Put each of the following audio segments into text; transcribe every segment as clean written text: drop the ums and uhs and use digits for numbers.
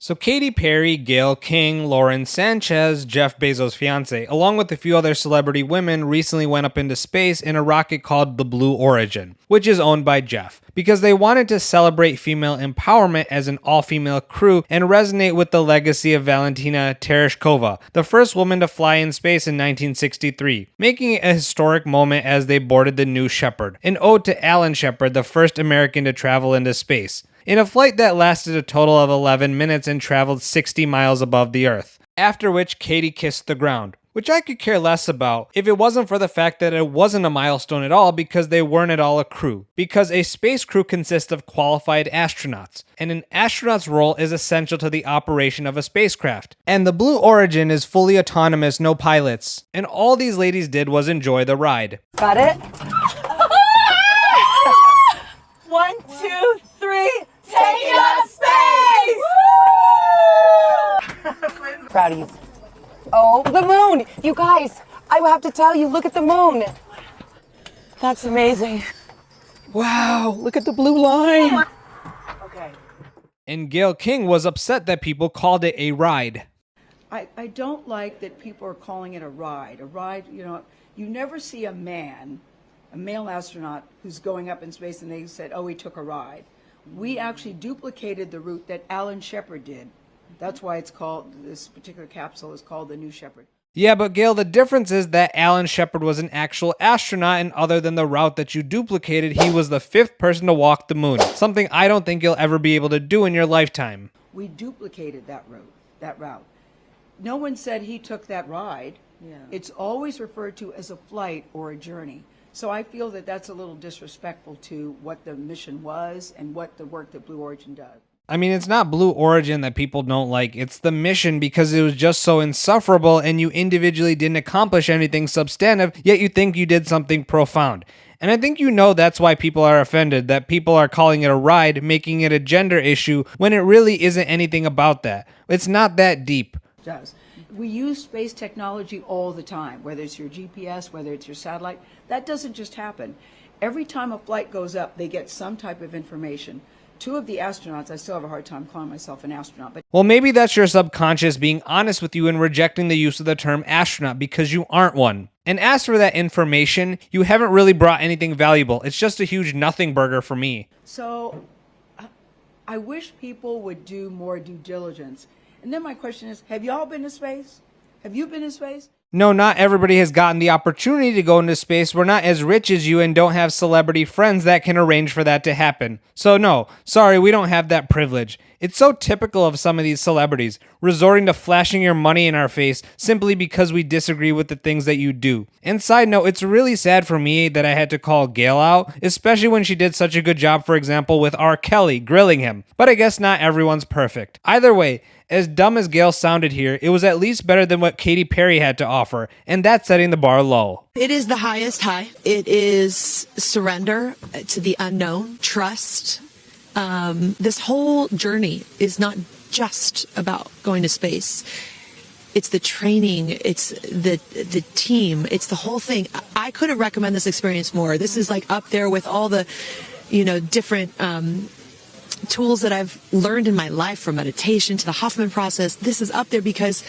So Katy Perry, Gayle King, Lauren Sanchez, Jeff Bezos' fiance, along with a few other celebrity women, recently went up into space in a rocket called the Blue Origin, which is owned by Jeff, because they wanted to celebrate female empowerment as an all-female crew and resonate with the legacy of Valentina Tereshkova, the first woman to fly in space in 1963, making it a historic moment as they boarded the New Shepard, an ode to Alan Shepard, the first American to travel into space, in a flight that lasted a total of 11 minutes and traveled 60 miles above the Earth, after which Katy kissed the ground, which I could care less about if it wasn't for the fact that it wasn't a milestone at all because they weren't at all a crew, because a space crew consists of qualified astronauts, and an astronaut's role is essential to the operation of a spacecraft. And the Blue Origin is fully autonomous, no pilots, and all these ladies did was enjoy the ride. Got it? 1, 2, 3. Taking us space! Proud of you. Oh, the moon! You guys, I have to tell you, look at the moon. That's amazing. Wow, look at the blue line. Okay. And Gayle King was upset that people called it a ride. I don't like that people are calling it a ride. A ride, you know, you never see a male astronaut who's going up in space and they said, oh, he took a ride. We actually duplicated the route that Alan Shepard did. That's why it's called, this particular capsule is called the New Shepard. Yeah, but Gayle, the difference is that Alan Shepard was an actual astronaut, and other than the route that you duplicated, he was the 5th person to walk the moon, something I don't think you'll ever be able to do in your lifetime. We duplicated that route. No one said he took that ride. Yeah. It's always referred to as a flight or a journey. So I feel that that's a little disrespectful to what the mission was and what the work that Blue Origin does. I mean, it's not Blue Origin that people don't like, it's the mission because it was just so insufferable and you individually didn't accomplish anything substantive, yet you think you did something profound. And I think you know that's why people are offended, that people are calling it a ride, making it a gender issue, when it really isn't anything about that. It's not that deep. It does. We use space technology all the time, whether it's your GPS, whether it's your satellite. That doesn't just happen. Every time a flight goes up, they get some type of information. 2 of the astronauts, I still have a hard time calling myself an astronaut. But well, maybe that's your subconscious being honest with you and rejecting the use of the term astronaut because you aren't one. And as for that information, you haven't really brought anything valuable. It's just a huge nothing burger for me. So I wish people would do more due diligence. And then my question is, have y'all been to space? Have you been to space? No, not everybody has gotten the opportunity to go into space. We're not as rich as you and don't have celebrity friends that can arrange for that to happen. So no, sorry, we don't have that privilege. It's so typical of some of these celebrities, resorting to flashing your money in our face simply because we disagree with the things that you do. And side note, it's really sad for me that I had to call Gayle out, especially when she did such a good job, for example, with R. Kelly grilling him. But I guess not everyone's perfect. Either way, as dumb as Gayle sounded here, it was at least better than what Katy Perry had to offer, and that's setting the bar low. It is the highest high. It is surrender to the unknown, trust. This whole journey is not just about going to space. It's the training, it's the team, it's the whole thing. I couldn't recommend this experience more. This is like up there with all the, different tools that I've learned in my life, from meditation to the Hoffman process. This is up there because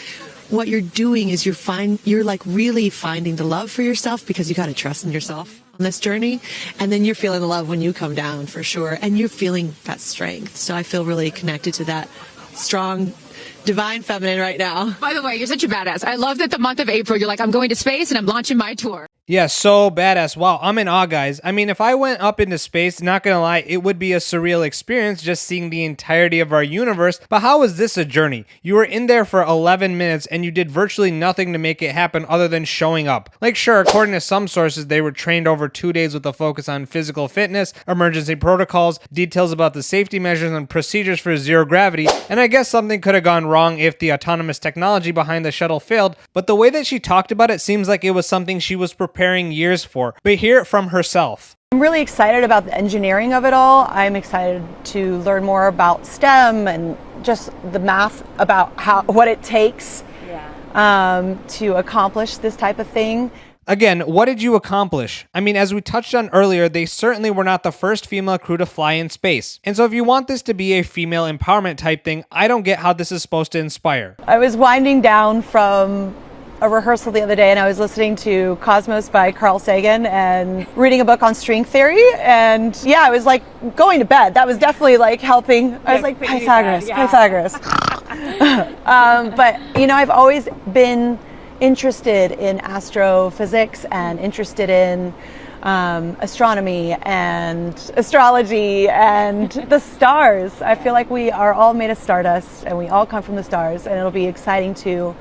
what you're doing is you're like really finding the love for yourself, because you got to trust in yourself on this journey. And then you're feeling the love when you come down, for sure. And you're feeling that strength. So I feel really connected to that strong, divine feminine right now. By the way, you're such a badass. I love that the month of April, you're like, I'm going to space and I'm launching my tour. Yeah, so badass. Wow, I'm in awe, guys. I mean, if I went up into space, not gonna lie, it would be a surreal experience just seeing the entirety of our universe. But how is this a journey? You were in there for 11 minutes and you did virtually nothing to make it happen other than showing up. Like, sure, according to some sources, they were trained over 2 days with a focus on physical fitness, emergency protocols, details about the safety measures and procedures for zero gravity, and I guess something could have gone wrong if the autonomous technology behind the shuttle failed, but the way that she talked about it seems like it was something she was preparing years for. But hear it from herself. I'm really excited about the engineering of it all. I'm excited to learn more about STEM and just the math about what it takes to accomplish this type of thing. Again, what did you accomplish? I mean, as we touched on earlier, they certainly were not the first female crew to fly in space. And so if you want this to be a female empowerment type thing, I don't get how this is supposed to inspire. I was winding down from a rehearsal the other day and I was listening to Cosmos by Carl Sagan and reading a book on string theory, and yeah, I was like going to bed. That was definitely like helping. I was like, Pythagoras, Pythagoras. But you know, I've always been interested in astrophysics and interested in astronomy and astrology and the stars. I feel like we are all made of stardust and we all come from the stars, and it'll be exciting to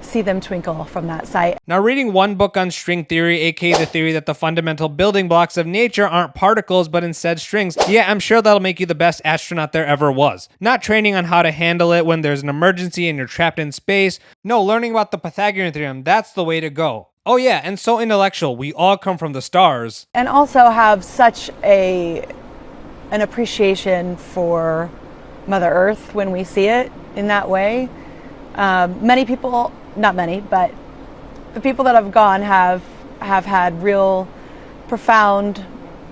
see them twinkle from that site. Now, reading one book on string theory, aka the theory that the fundamental building blocks of nature aren't particles but instead strings, yeah, I'm sure that'll make you the best astronaut there ever was. Not training on how to handle it when there's an emergency and you're trapped in space. No, learning about the Pythagorean theorem, that's the way to go. Oh yeah, and so intellectual, we all come from the stars. And also have such an appreciation for Mother Earth when we see it in that way. Many people, not many, but the people that have gone have had real profound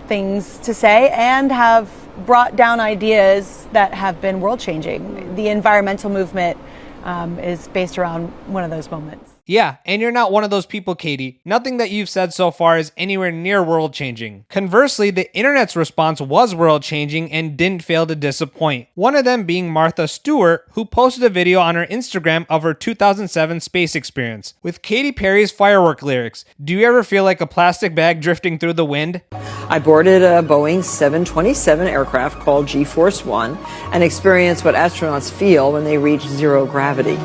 things to say and have brought down ideas that have been world changing. The environmental movement is based around one of those moments. Yeah, and you're not one of those people, Katy. Nothing that you've said so far is anywhere near world-changing. Conversely, the internet's response was world-changing and didn't fail to disappoint. One of them being Martha Stewart, who posted a video on her Instagram of her 2007 space experience, with Katy Perry's firework lyrics. Do you ever feel like a plastic bag drifting through the wind? I boarded a Boeing 727 aircraft called G-Force One and experienced what astronauts feel when they reach zero gravity.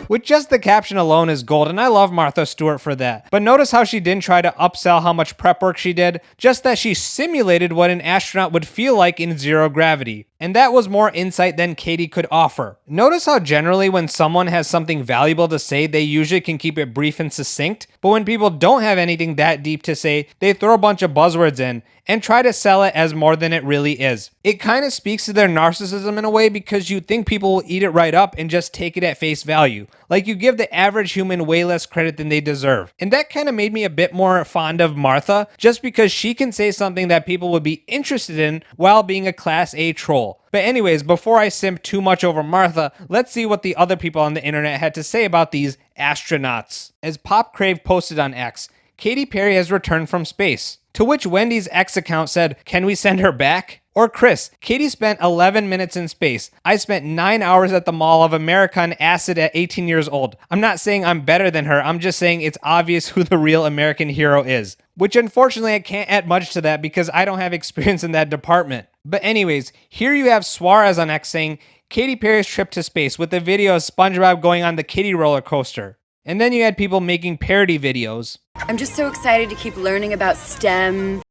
With just the caption alone is gold, and I love Martha Stewart for that. But notice how she didn't try to upsell how much prep work she did, just that she simulated what an astronaut would feel like in zero gravity. And that was more insight than Katy could offer. Notice how generally when someone has something valuable to say, they usually can keep it brief and succinct, but when people don't have anything that deep to say, they throw a bunch of buzzwords in and try to sell it as more than it really is. It kind of speaks to their narcissism in a way, because you think people will eat it right up and just take it at face value. Like you give the average human way less credit than they deserve. And that kind of made me a bit more fond of Martha, just because she can say something that people would be interested in while being a class A troll. But anyways, before I simp too much over Martha, let's see what the other people on the internet had to say about these astronauts. As Pop Crave posted on X, Katy Perry has returned from space. To which Wendy's X account said, "Can we send her back?" Or Chris, Katy spent 11 minutes in space. I spent 9 hours at the Mall of America on acid at 18 years old. I'm not saying I'm better than her, I'm just saying it's obvious who the real American hero is. Which unfortunately I can't add much to that because I don't have experience in that department. But anyways, here you have Suarez on X saying, Katy Perry's trip to space, with a video of SpongeBob going on the kiddie roller coaster. And then you had people making parody videos. I'm just so excited to keep learning about STEM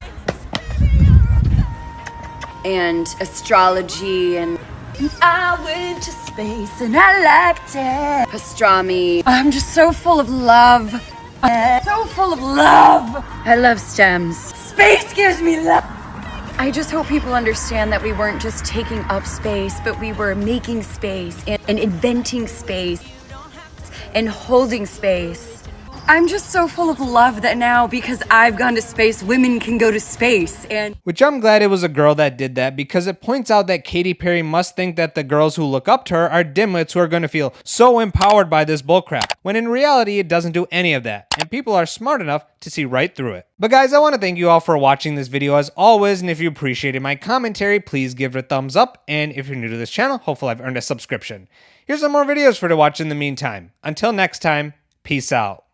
and astrology, and I went to space and I liked it. Pastrami. I'm just so full of love. So full of love. I love STEMs. Space gives me love. I just hope people understand that we weren't just taking up space, but we were making space and inventing space and holding space. I'm just so full of love that now, because I've gone to space, women can go to space. And which I'm glad it was a girl that did that, because it points out that Katy Perry must think that the girls who look up to her are dimwits who are going to feel so empowered by this bullcrap, when in reality it doesn't do any of that, and people are smart enough to see right through it. But guys, I want to thank you all for watching this video as always, and if you appreciated my commentary, please give it a thumbs up, and if you're new to this channel, hopefully I've earned a subscription. Here's some more videos for you to watch in the meantime. Until next time, peace out.